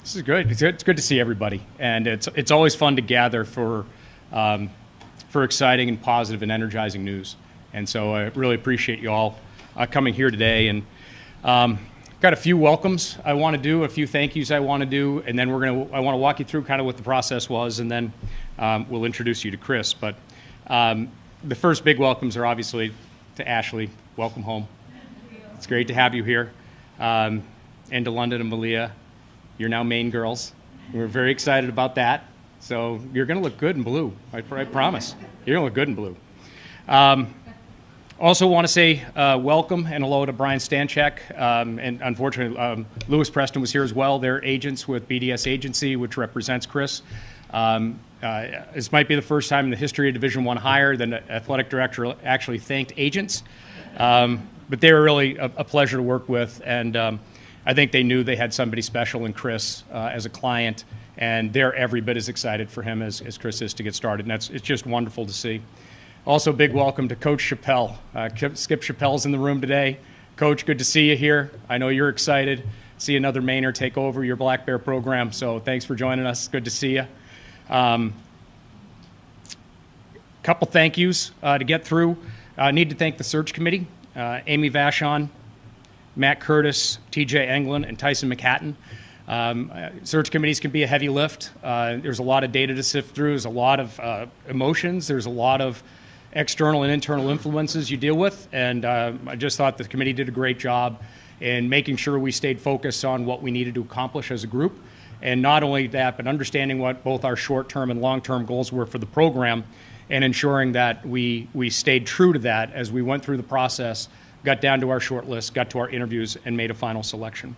This is good. It's good to see everybody, and it's always fun to gather for exciting and positive and energizing news. And so I really appreciate you all coming here today. And got a few welcomes I want to do, a few thank yous I want to do, and then I want to walk you through kind of what the process was, and then we'll introduce you to Chris. But the first big welcomes are obviously to Ashley. Welcome home. It's great to have you here. And to London and Malia. You're now Maine girls. We're very excited about that. So you're going to look good in blue. I promise. You're going to look good in blue. Also want to say welcome and hello to Brian Stanchek. And unfortunately, Lewis Preston was here as well. They're agents with BDS Agency, which represents Chris. This might be the first time in the history of Division I hire that an athletic director actually thanked agents. But they were really a pleasure to work with. And I think they knew they had somebody special in Chris as a client, and they're every bit as excited for him as Chris is to get started, and it's just wonderful to see. Also, big welcome to Coach Chappelle. Skip Chappelle's in the room today. Coach, good to see you here. I know you're excited. See another Mainer take over your Black Bear program, so thanks for joining us. Good to see you. Couple thank yous to get through. I need to thank the search committee, Amy Vachon, Matt Curtis, TJ Englund, and Tyson McHatton. Search committees can be a heavy lift. There's a lot of data to sift through. There's a lot of emotions. There's a lot of external and internal influences you deal with. And I just thought the committee did a great job in making sure we stayed focused on what we needed to accomplish as a group. And not only that, but understanding what both our short-term and long-term goals were for the program and ensuring that we stayed true to that as we went through the process, got down to our short list, got to our interviews, and made a final selection.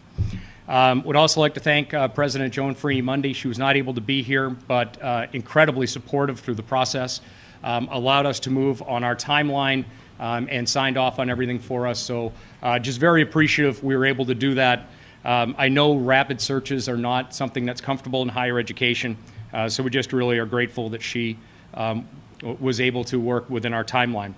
Would also like to thank President Joan Freeney Mundy. She was not able to be here, but incredibly supportive through the process, allowed us to move on our timeline, and signed off on everything for us. So just very appreciative we were able to do that. I know rapid searches are not something that's comfortable in higher education, so we just really are grateful that she was able to work within our timeline.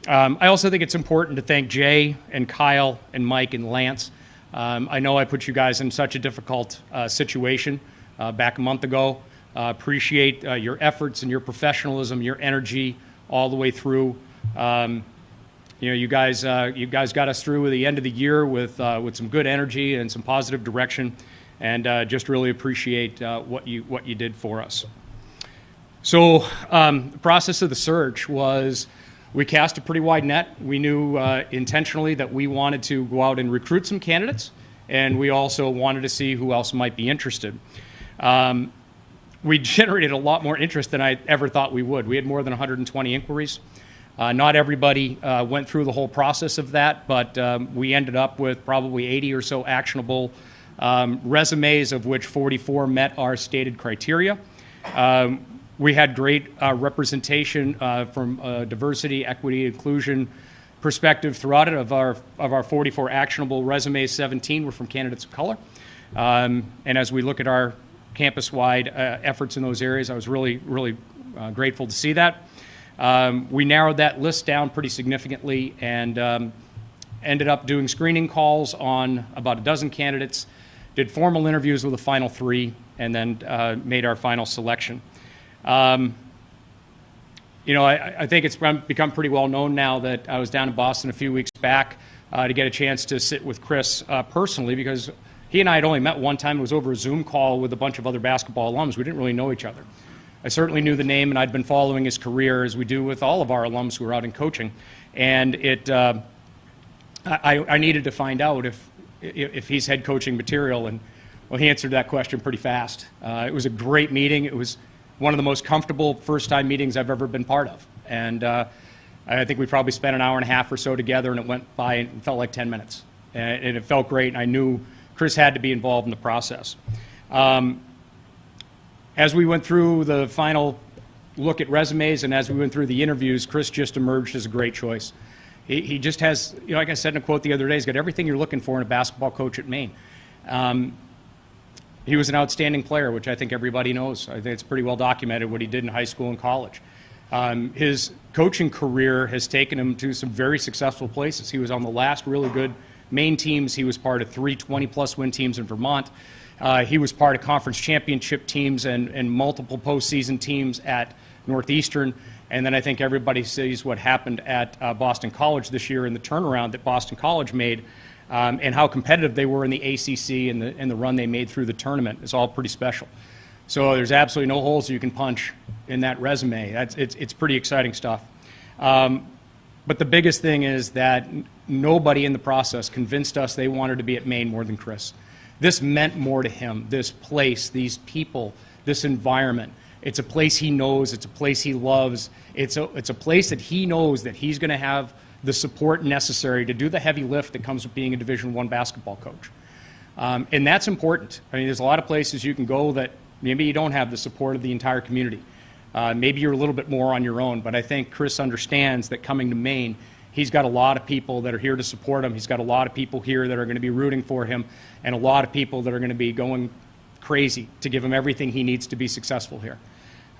I also think it's important to thank Jay and Kyle and Mike and Lance. I know I put you guys in such a difficult situation back a month ago. Appreciate your efforts and your professionalism, your energy all the way through. You guys got us through the end of the year with some good energy and some positive direction, and just really appreciate what you did for us. So the process of the search was, we cast a pretty wide net. We knew intentionally that we wanted to go out and recruit some candidates, and we also wanted to see who else might be interested. We generated a lot more interest than I ever thought we would. We had more than 120 inquiries. Not everybody went through the whole process of that, but we ended up with probably 80 or so actionable resumes, of which 44 met our stated criteria. We had great representation from a diversity, equity, inclusion perspective throughout it. Of our 44 actionable resumes, 17 were from candidates of color. And as we look at our campus-wide efforts in those areas, I was really grateful to see that. We narrowed that list down pretty significantly and ended up doing screening calls on about a dozen candidates, did formal interviews with the final 3, and then made our final selection. I think it's become pretty well known now that I was down in Boston a few weeks back to get a chance to sit with Chris personally, because he and I had only met one time. It was over a Zoom call with a bunch of other basketball alums. We didn't really know each other. I certainly knew the name, and I'd been following his career, as we do with all of our alums who are out in coaching. And I needed to find out if he's head coaching material, and well, he answered that question pretty fast. It was a great meeting. It was one of the most comfortable first-time meetings I've ever been part of. And I think we probably spent an hour and a half or so together, and it went by and felt like 10 minutes. And it felt great, and I knew Chris had to be involved in the process. As we went through the final look at resumes and as we went through the interviews, Chris just emerged as a great choice. He just has, like I said in a quote the other day, he's got everything you're looking for in a basketball coach at Maine. He was an outstanding player, which I think everybody knows. I think it's pretty well documented what he did in high school and college. His coaching career has taken him to some very successful places. He was on the last really good Maine teams. He was part of 3 20-plus win teams in Vermont. He was part of conference championship teams and multiple postseason teams at Northeastern. And then I think everybody sees what happened at Boston College this year in the turnaround that Boston College made, and how competitive they were in the ACC and the run they made through the tournament. It's all pretty special. So there's absolutely no holes you can punch in that resume. It's pretty exciting stuff. But the biggest thing is that nobody in the process convinced us they wanted to be at Maine more than Chris. This meant more to him, this place, these people, this environment. It's a place he knows. It's a place he loves. It's a place that he knows that he's going to have the support necessary to do the heavy lift that comes with being a Division I basketball coach. And that's important. I mean, there's a lot of places you can go that maybe you don't have the support of the entire community. Maybe you're a little bit more on your own, but I think Chris understands that coming to Maine, he's got a lot of people that are here to support him. He's got a lot of people here that are going to be rooting for him, and a lot of people that are going to be going crazy to give him everything he needs to be successful here.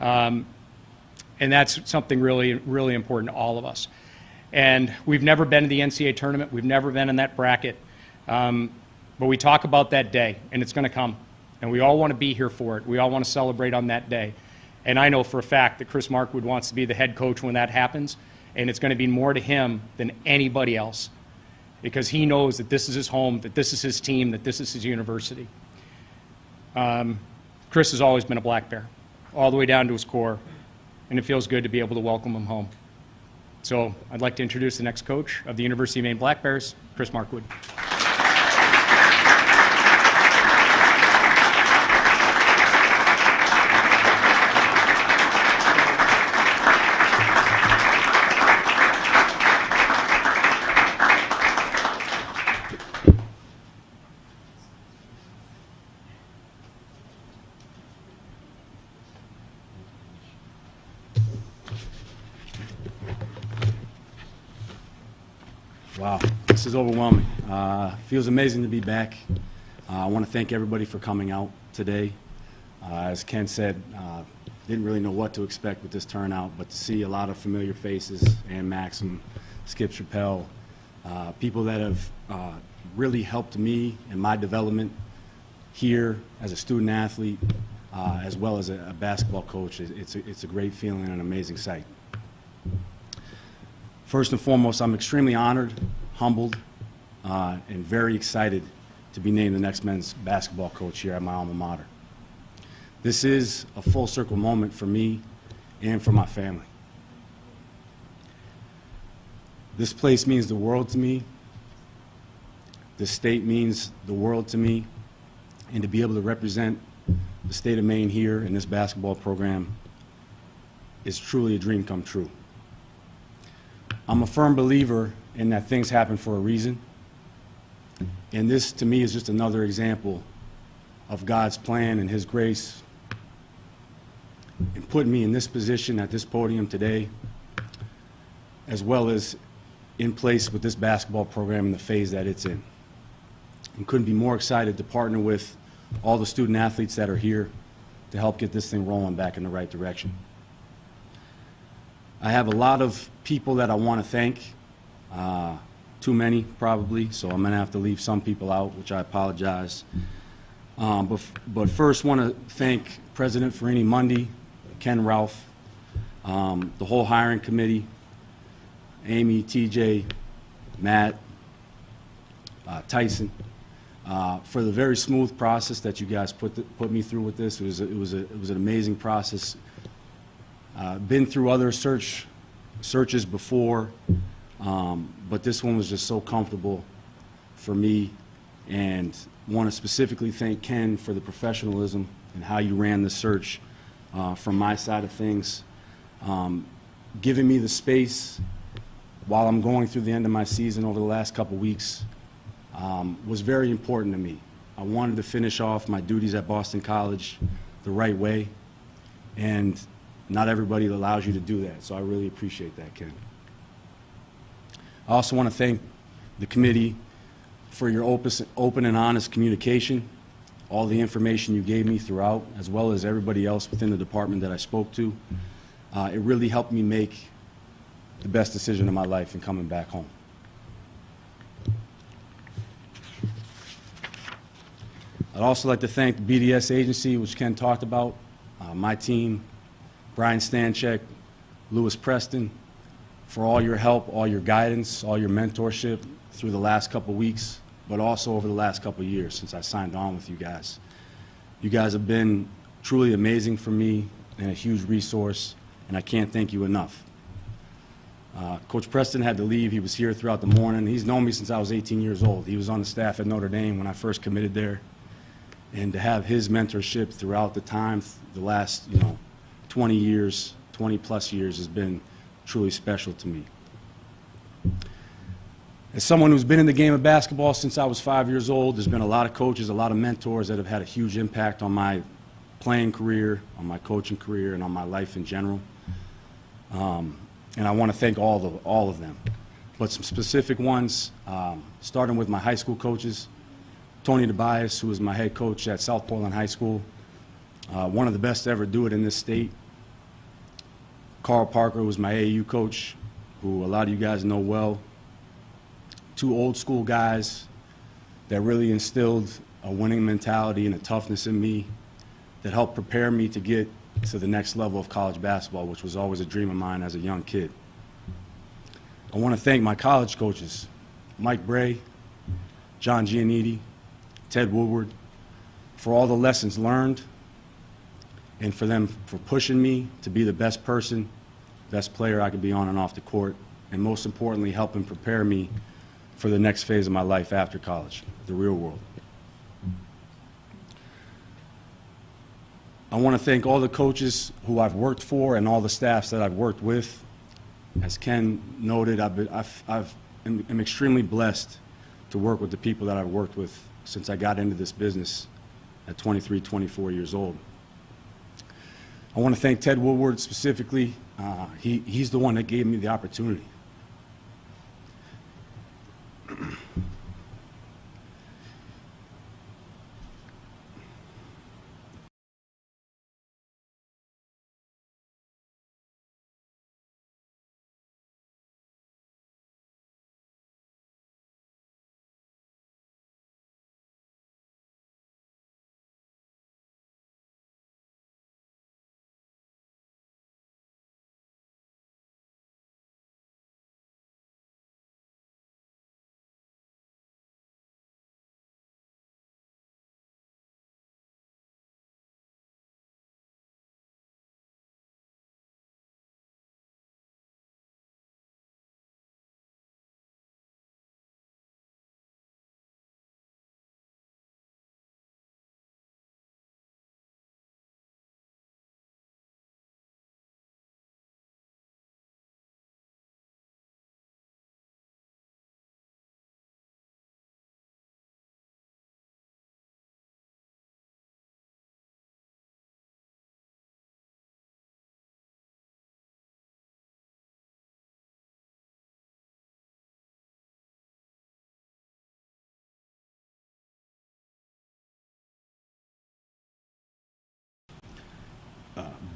And that's something really, really important to all of us. And we've never been to the NCAA tournament. We've never been in that bracket. But we talk about that day, and it's going to come. And we all want to be here for it. We all want to celebrate on that day. And I know for a fact that Chris Markwood wants to be the head coach when that happens, and it's going to be more to him than anybody else, because he knows that this is his home, that this is his team, that this is his university. Chris has always been a Black Bear, all the way down to his core, and it feels good to be able to welcome him home. So I'd like to introduce the next coach of the University of Maine Black Bears, Chris Markwood. Wow, this is overwhelming. Feels amazing to be back. I want to thank everybody for coming out today. As Ken said, didn't really know what to expect with this turnout, but to see a lot of familiar faces, Ann Maxim, Skip Chappelle, people that have really helped me in my development here as a student athlete, as well as a basketball coach. It's a great feeling and an amazing sight. First and foremost, I'm extremely honored, humbled, and very excited to be named the next men's basketball coach here at my alma mater. This is a full circle moment for me and for my family. This place means the world to me. This state means the world to me. And to be able to represent the state of Maine here in this basketball program is truly a dream come true. I'm a firm believer in that things happen for a reason. And this, to me, is just another example of God's plan and His grace in putting me in this position at this podium today, as well as in place with this basketball program in the phase that it's in. And couldn't be more excited to partner with all the student athletes that are here to help get this thing rolling back in the right direction. I have a lot of people that I want to thank, too many probably, so I'm going to have to leave some people out, which I apologize. But first want to thank President Farini Mundy, Ken Ralph, the whole hiring committee, Amy, TJ, Matt, Tyson, for the very smooth process that you guys put me through with this. It was an amazing process. Been through other searches before, but this one was just so comfortable for me, and want to specifically thank Ken for the professionalism and how you ran the search from my side of things, giving me the space while I'm going through the end of my season over the last couple weeks was very important to me. I wanted to finish off my duties at Boston College the right way, and not everybody allows you to do that, so I really appreciate that, Ken. I also want to thank the committee for your open and honest communication, all the information you gave me throughout, as well as everybody else within the department that I spoke to. It really helped me make the best decision of my life in coming back home. I'd also like to thank the BDS agency, which Ken talked about, my team, Brian Stanchek, Lewis Preston, for all your help, all your guidance, all your mentorship through the last couple weeks, but also over the last couple years since I signed on with you guys. You guys have been truly amazing for me and a huge resource, and I can't thank you enough. Coach Preston had to leave. He was here throughout the morning. He's known me since I was 18 years old. He was on the staff at Notre Dame when I first committed there. And to have his mentorship throughout the time, the last 20 years, 20 plus years, has been truly special to me. As someone who's been in the game of basketball since I was 5 years old, there's been a lot of coaches, a lot of mentors that have had a huge impact on my playing career, on my coaching career, and on my life in general. And I want to thank all of them. But some specific ones, starting with my high school coaches, Tony Tobias, who was my head coach at South Portland High School, one of the best to ever do it in this state. Carl Parker was my AAU coach, who a lot of you guys know well. Two old school guys that really instilled a winning mentality and a toughness in me that helped prepare me to get to the next level of college basketball, which was always a dream of mine as a young kid. I want to thank my college coaches, Mike Bray, John Giannitti, Ted Woodward, for all the lessons learned and for pushing me to be the best person, best player I could be on and off the court, and most importantly, helping prepare me for the next phase of my life after college, the real world. I want to thank all the coaches who I've worked for and all the staffs that I've worked with. As Ken noted, I'm extremely blessed to work with the people that I've worked with since I got into this business at 23, 24 years old. I want to thank Ted Woodward specifically. He's the one that gave me the opportunity.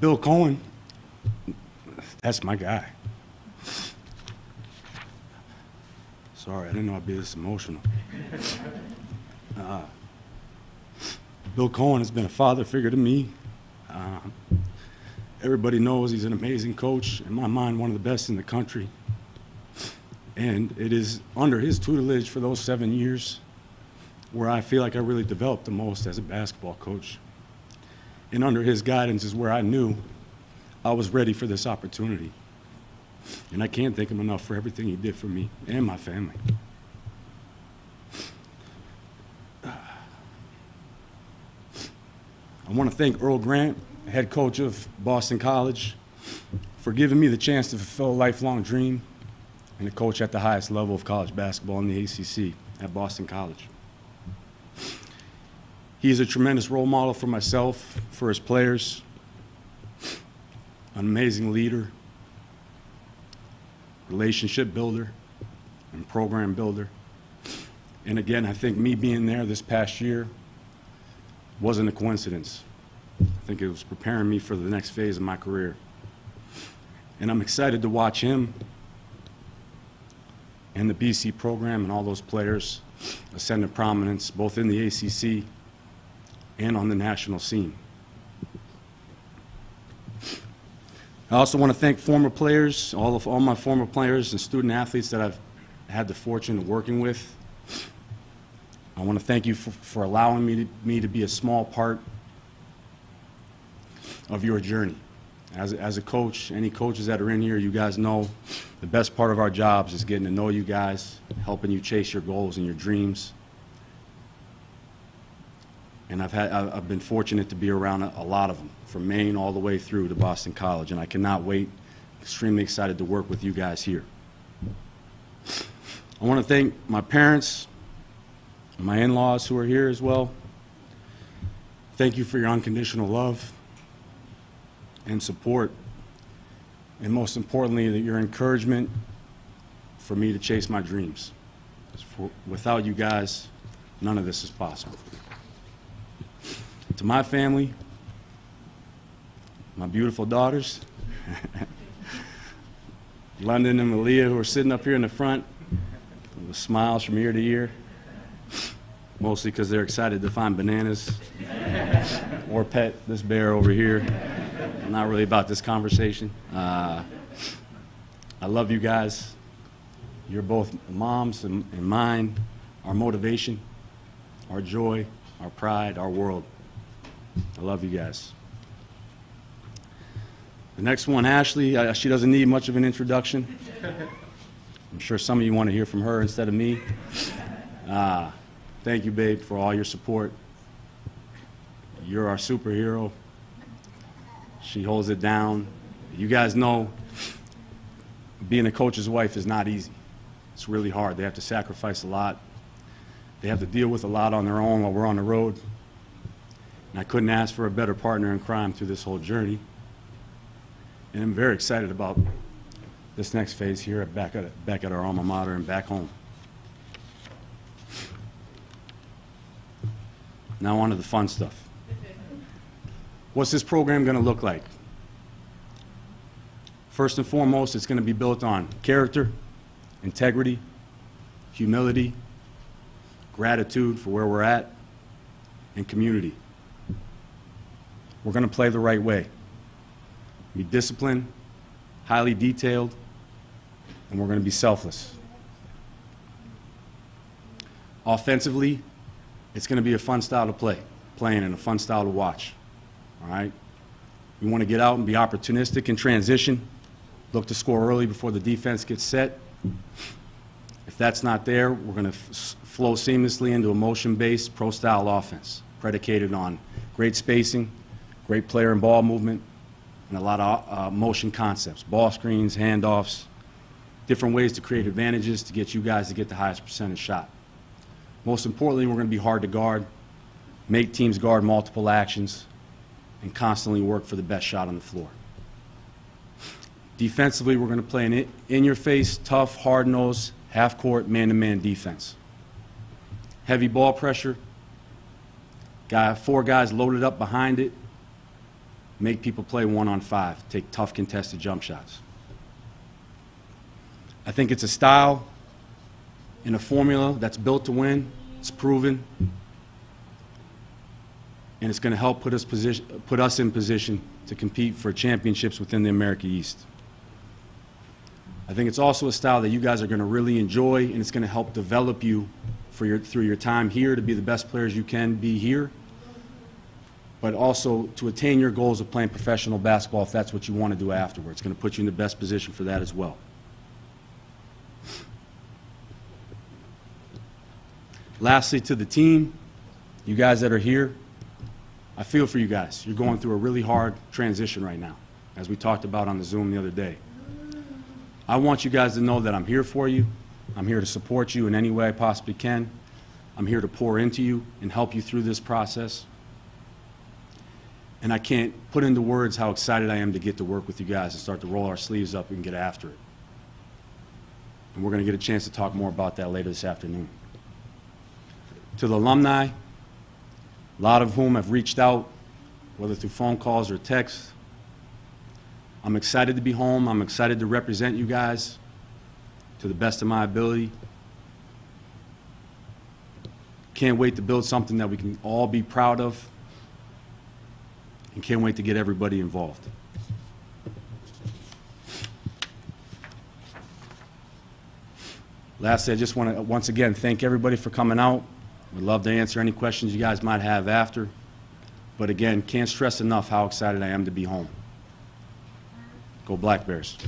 Bill Cohen, that's my guy. Sorry, I didn't know I'd be this emotional. Bill Cohen has been a father figure to me. Everybody knows he's an amazing coach, in my mind, one of the best in the country. And it is under his tutelage for those 7 years where I feel like I really developed the most as a basketball coach. And under his guidance is where I knew I was ready for this opportunity. And I can't thank him enough for everything he did for me and my family. I want to thank Earl Grant, head coach of Boston College, for giving me the chance to fulfill a lifelong dream and to coach at the highest level of college basketball in the ACC at Boston College. He is a tremendous role model for myself, for his players, an amazing leader, relationship builder, and program builder. And again, I think me being there this past year wasn't a coincidence. I think it was preparing me for the next phase of my career. And I'm excited to watch him and the BC program and all those players ascend to prominence, both in the ACC and on the national scene. I also want to thank former players, all my former players and student athletes that I've had the fortune of working with. I want to thank you for allowing me to be a small part of your journey. As a coach, any coaches that are in here, you guys know the best part of our jobs is getting to know you guys, helping you chase your goals and your dreams. And I've been fortunate to be around a lot of them, from Maine all the way through to Boston College, and I cannot wait. Extremely excited to work with you guys here. I want to thank my parents, my in-laws who are here as well. Thank you for your unconditional love and support, and most importantly, your encouragement for me to chase my dreams. Without you guys, none of this is possible. To my family, my beautiful daughters, London and Malia, who are sitting up here in the front with smiles from ear to ear, mostly because they're excited to find bananas or pet this bear over here. I'm not really about this conversation. I love you guys. You're both moms and mine, our motivation, our joy, our pride, our world. I love you guys. The next one, Ashley, she doesn't need much of an introduction. I'm sure some of you want to hear from her instead of me. Thank you, babe, for all your support. You're our superhero. She holds it down. You guys know being a coach's wife is not easy. It's really hard. They have to sacrifice a lot. They have to deal with a lot on their own while we're on the road. And I couldn't ask for a better partner in crime through this whole journey. And I'm very excited about this next phase here back at our alma mater and back home. Now on to the fun stuff. What's this program going to look like? First and foremost, it's going to be built on character, integrity, humility, gratitude for where we're at, and community. We're going to play the right way. Be disciplined, highly detailed, and we're going to be selfless. Offensively, it's going to be a fun style to play, playing and a fun style to watch. All right? We want to get out and be opportunistic in transition, look to score early before the defense gets set. If that's not there, we're going to flow seamlessly into a motion-based pro-style offense, predicated on great spacing, great player and ball movement, and a lot of motion concepts, ball screens, handoffs, different ways to create advantages to get you guys to get the highest percentage shot. Most importantly, we're going to be hard to guard, make teams guard multiple actions, and constantly work for the best shot on the floor. Defensively, we're going to play an in-your-face, tough, hard-nosed, half-court, man-to-man defense. Heavy ball pressure, four guys loaded up behind it, make people play 1-on-5, take tough contested jump shots. I think it's a style and a formula that's built to win. It's proven. And it's going to help put us in position to compete for championships within the America East. I think it's also a style that you guys are going to really enjoy, and it's going to help develop you through your time here to be the best players you can be here, but also to attain your goals of playing professional basketball if that's what you want to do afterwards. It's going to put you in the best position for that as well. Lastly, to the team, you guys that are here, I feel for you guys. You're going through a really hard transition right now, as we talked about on the Zoom the other day. I want you guys to know that I'm here for you. I'm here to support you in any way I possibly can. I'm here to pour into you and help you through this process. And I can't put into words how excited I am to get to work with you guys and start to roll our sleeves up and get after it. And we're going to get a chance to talk more about that later this afternoon. To the alumni, a lot of whom have reached out, whether through phone calls or texts, I'm excited to be home. I'm excited to represent you guys to the best of my ability. Can't wait to build something that we can all be proud of and can't wait to get everybody involved. Lastly, I just want to once again thank everybody for coming out. Would love to answer any questions you guys might have after. But again, can't stress enough how excited I am to be home. Go Black Bears.